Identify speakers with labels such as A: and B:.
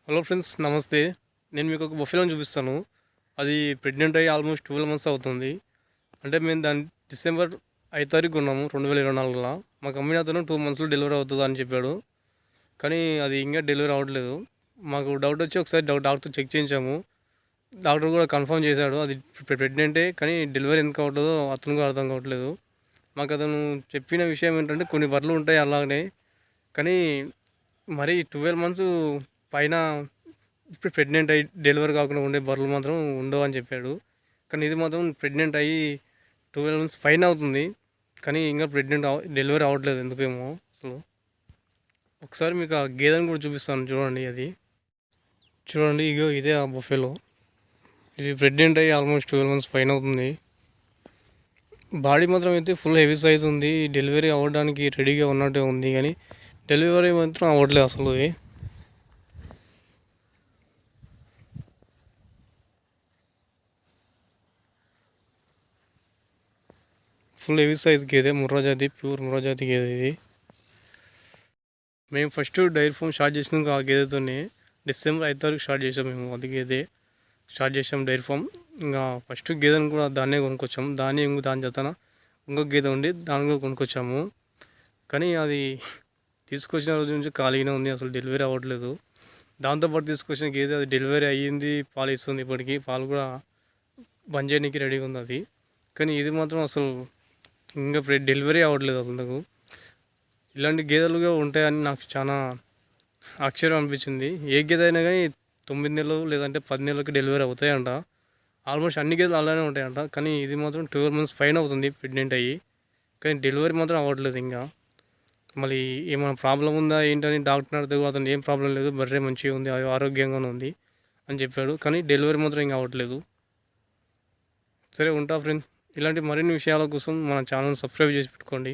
A: Hello friends, నమస్తే. నేను మీకు ఒక బఫెలోని చూపిస్తాను. అది ప్రెగ్నెంట్ అయ్యి ఆల్మోస్ట్ 12 మంత్స్ అవుతుంది. అంటే మేము దాన్ని డిసెంబర్ 5 తారీఖు కొన్నాము 2024లో. మాకు అమ్మిన అతను 2 మంత్స్లో డెలివరీ అవుతుంది అని చెప్పాడు. కానీ అది ఇంకా డెలివరీ అవ్వట్లేదు. మాకు డౌట్ వచ్చి ఒకసారి డాక్టర్ చెక్ చేయించాము. డాక్టర్ కూడా కన్ఫర్మ్ చేశాడు అది ప్రెగ్నెంటే, కానీ డెలివరీ ఎందుకు అవ్వట్లేదో అతను కూడా అర్థం కావట్లేదు. మాకు అతను చెప్పిన విషయం ఏంటంటే కొన్ని బర్రెలు ఉంటాయి అలాగనే, కానీ మరి 12 మంత్స్ పైన ఇప్పుడు ప్రెగ్నెంట్ అయ్యి డెలివరీ కాకుండా ఉండే బర్రెలు మాత్రం ఉండవు అని చెప్పాడు. కానీ ఇది మాత్రం ప్రెగ్నెంట్ అయ్యి 12 మంత్స్ పైన అవుతుంది, కానీ ఇంకా డెలివరీ అవ్వట్లేదు ఎందుకేమో అసలు. ఒకసారి మీకు ఆ గేదెని కూడా చూపిస్తాను, చూడండి. అది చూడండి, ఇగో ఇదే ఆ బఫెలో. ఇది ప్రెగ్నెంట్ అయ్యి ఆల్మోస్ట్ 12 మంత్స్ పైన అవుతుంది. బాడీ మాత్రం అయితే ఫుల్ హెవీ సైజ్ ఉంది. డెలివరీ అవ్వడానికి రెడీగా ఉన్నట్టే ఉంది, కానీ డెలివరీ మాత్రం అవ్వట్లేదు అసలు. ఫుల్ హెవీ సైజ్ గేదె, ముర్రా జాతి, ప్యూర్ ముర్రా జాతి గేదె ఇది. మేము ఫస్ట్ డైరీ ఫామ్ స్టార్ట్ చేసినాక ఆ గేదెతోనే డిసెంబర్ 5 తారీఖు స్టార్ట్ చేసాం మేము. అది గేదె స్టార్ట్ చేసాం డైరీ ఫామ్. ఇంకా ఫస్ట్ గేదెను కూడా దాన్నే కొనుక్కొచ్చాము. దాని జతన ఇంకొక గేదె ఉండి దాన్ని కూడా కొనుక్కొచ్చాము. కానీ అది తీసుకొచ్చిన రోజు నుంచి ఖాళీగానే ఉంది, అసలు డెలివరీ అవ్వట్లేదు. దాంతోపాటు తీసుకొచ్చిన గేదె అది డెలివరీ అయ్యింది, పాలు ఇస్తుంది. ఇప్పటికీ పాలు కూడా బంద్ చేయడానికి రెడీగా ఉంది అది. కానీ ఇది మాత్రం అసలు ఇంకా డెలివరీ అవ్వట్లేదు అసలు. నాకు ఇలాంటి గేదెలుగా ఉంటాయని నాకు చాలా ఆశ్చర్యం అనిపించింది. ఏ గేదె అయినా కానీ 9 నెలలు లేదంటే 10 నెలలకి డెలివరీ అవుతాయంట. ఆల్మోస్ట్ అన్ని గేదెలు అలానే ఉంటాయంట. కానీ ఇది మాత్రం 12 మంత్స్ పైన అవుతుంది ప్రెగ్నెంట్ అయ్యి, కానీ డెలివరీ మాత్రం అవ్వట్లేదు ఇంకా. మళ్ళీ ఏమైనా ప్రాబ్లం ఉందా ఏంటని డాక్టర్ అడిగితే అతను ఏం ప్రాబ్లం లేదు, బర్రె మంచిగా ఉంది, ఆరోగ్యంగానే ఉంది అని చెప్పాడు. కానీ డెలివరీ మాత్రం ఇంకా అవ్వట్లేదు. సరే, ఉంటా ఫ్రెండ్స్. ఇలాంటి మరిన్ని విషయాల కోసం మన ఛానల్ సబ్స్క్రైబ్ చేసి పెట్టుకోండి.